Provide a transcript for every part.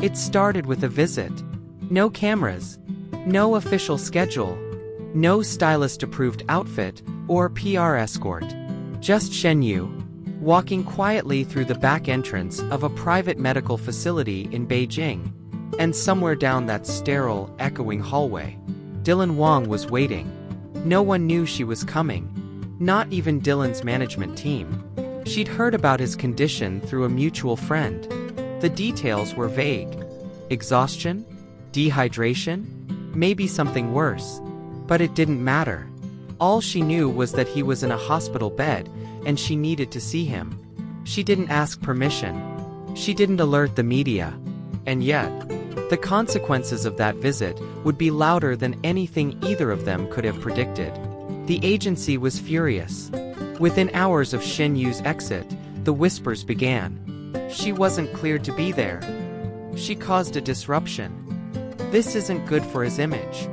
It started with a visit. No cameras. No official schedule. No stylist-approved outfit or PR escort. Just Shen Yue, walking quietly through the back entrance of a private medical facility in Beijing. And somewhere down that sterile, echoing hallway, Dylan Wang was waiting. No one knew she was coming. Not even Dylan's management team. She'd heard about his condition through a mutual friend. The details were vague. Exhaustion? Dehydration? Maybe something worse. But it didn't matter. All she knew was that he was in a hospital bed, and she needed to see him. She didn't ask permission. She didn't alert the media. And yet, the consequences of that visit would be louder than anything either of them could have predicted. The agency was furious. Within hours of Shen Yue's exit, the whispers began. She wasn't cleared to be there. She caused a disruption. This isn't good for his image.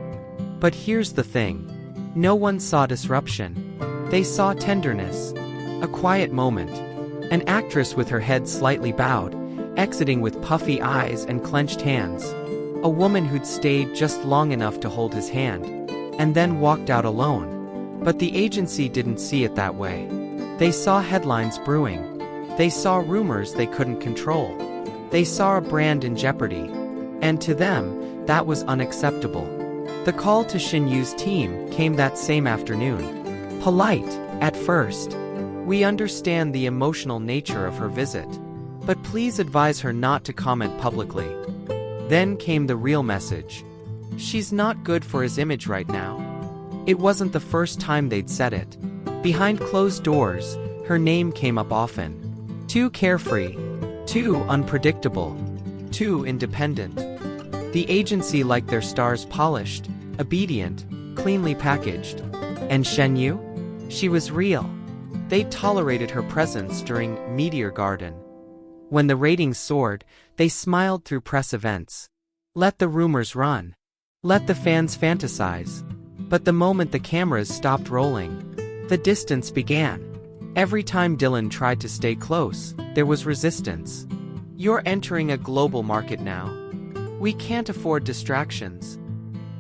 But here's the thing. No one saw disruption. They saw tenderness. A quiet moment. An actress with her head slightly bowed, exiting with puffy eyes and clenched hands. A woman who'd stayed just long enough to hold his hand, and then walked out alone. But the agency didn't see it that way. They saw headlines brewing. They saw rumors they couldn't control. They saw a brand in jeopardy. And to them, that was unacceptable. The call to Shen Yue's team came that same afternoon. Polite, at first. We understand the emotional nature of her visit, but please advise her not to comment publicly. Then came the real message. She's not good for his image right now. It wasn't the first time they'd said it. Behind closed doors, her name came up often. Too carefree. Too unpredictable. Too independent. The agency liked their stars polished, obedient, cleanly packaged. And Shen Yue? She was real. They tolerated her presence during Meteor Garden. When the ratings soared, they smiled through press events. Let the rumors run. Let the fans fantasize. But the moment the cameras stopped rolling, the distance began. Every time Dylan tried to stay close, there was resistance. You're entering a global market now. We can't afford distractions.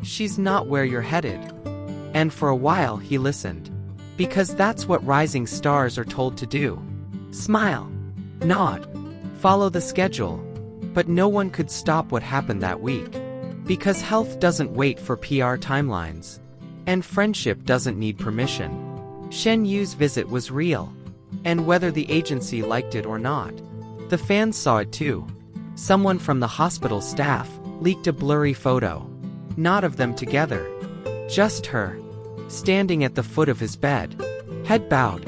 She's not where you're headed. And for a while he listened. Because that's what rising stars are told to do. Smile. Nod. Follow the schedule. But no one could stop what happened that week. Because health doesn't wait for PR timelines. And friendship doesn't need permission. Shen Yue's visit was real. And whether the agency liked it or not, the fans saw it too. Someone from the hospital staff leaked a blurry photo. Not of them together. Just her. Standing at the foot of his bed. Head bowed.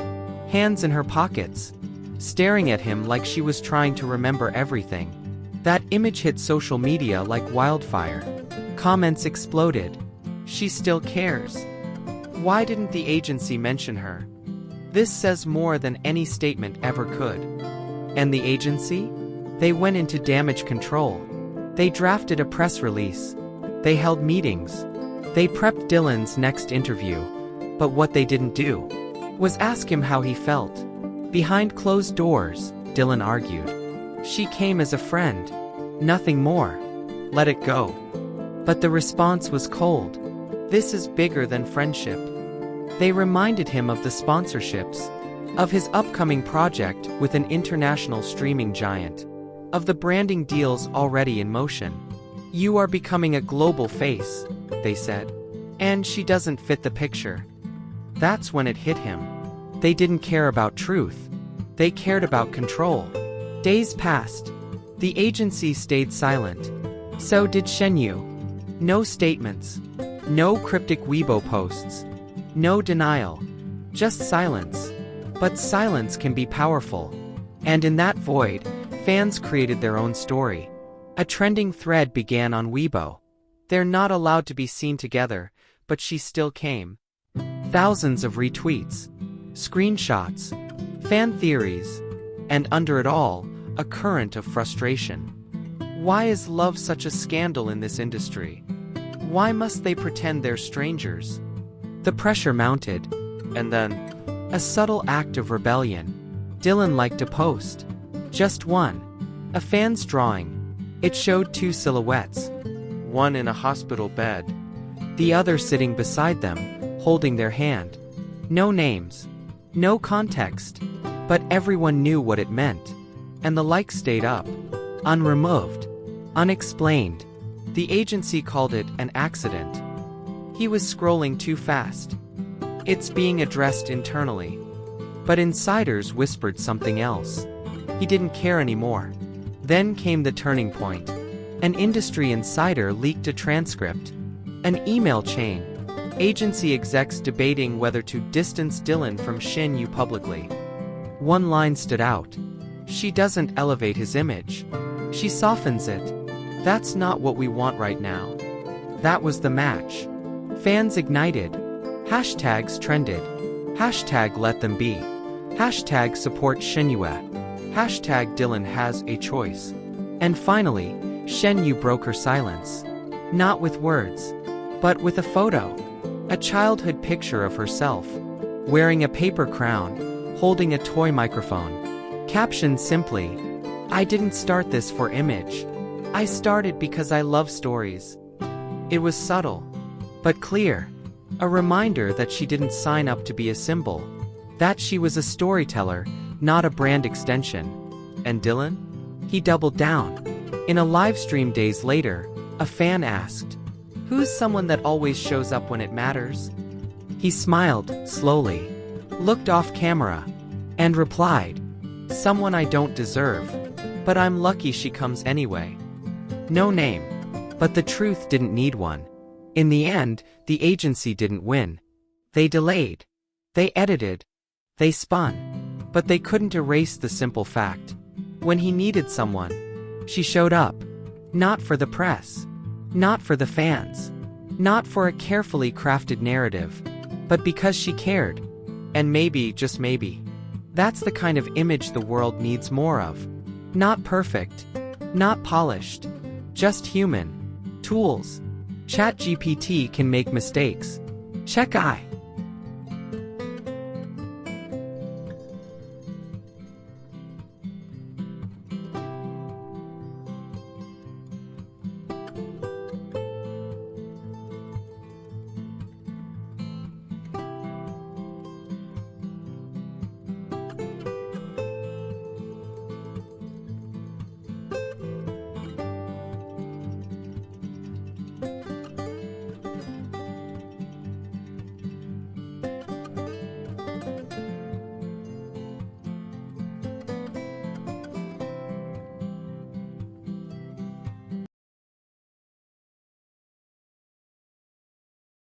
Hands in her pockets. Staring at him like she was trying to remember everything. That image hit social media like wildfire. Comments exploded. She still cares. Why didn't the agency mention her? This says more than any statement ever could. And the agency? They went into damage control. They drafted a press release. They held meetings. They prepped Dylan's next interview. But what they didn't do was ask him how he felt. Behind closed doors, Dylan argued. She came as a friend. Nothing more. Let it go. But the response was cold. This is bigger than friendship. They reminded him of the sponsorships, of his upcoming project with an international streaming giant, of the branding deals already in motion. You are becoming a global face, they said. And she doesn't fit the picture. That's when it hit him. They didn't care about truth. They cared about control. Days passed. The agency stayed silent. So did Shen Yue. No statements. No cryptic Weibo posts. No denial. Just silence. But silence can be powerful. And in that void, fans created their own story. A trending thread began on Weibo. They're not allowed to be seen together, but she still came. Thousands of retweets. Screenshots. Fan theories. And under it all, a current of frustration. Why is love such a scandal in this industry? Why must they pretend they're strangers? The pressure mounted. And then, a subtle act of rebellion. Dylan liked a post. Just one. A fan's drawing. It showed two silhouettes, one in a hospital bed, the other sitting beside them, holding their hand. No names, no context, but everyone knew what it meant. And the like stayed up, unremoved, unexplained. The agency called it an accident. He was scrolling too fast. It's being addressed internally. But insiders whispered something else. He didn't care anymore. Then came the turning point. An industry insider leaked a transcript. An email chain. Agency execs debating whether to distance Dylan from Shen Yue publicly. One line stood out. She doesn't elevate his image. She softens it. That's not what we want right now. That was the match. Fans ignited. Hashtags trended. Hashtag let them be. Hashtag support Shen Yue. Hashtag Dylan has a choice. And finally, Shen Yue broke her silence. Not with words, but with a photo. A childhood picture of herself, wearing a paper crown, holding a toy microphone. Captioned simply, "I didn't start this for image. I started because I love stories." It was subtle, but clear. A reminder that she didn't sign up to be a symbol. That she was a storyteller, not a brand extension. And Dylan? He doubled down. In a live stream days later, a fan asked, "Who's someone that always shows up when it matters?" He smiled, slowly, looked off camera, and replied, "Someone I don't deserve, but I'm lucky she comes anyway." No name. But the truth didn't need one. In the end, the agency didn't win. They delayed. They edited. They spun. But they couldn't erase the simple fact. When he needed someone, she showed up. Not for the press. Not for the fans. Not for a carefully crafted narrative. But because she cared. And maybe, just maybe, that's the kind of image the world needs more of. Not perfect. Not polished. Just human. Tools. ChatGPT can make mistakes. Check I.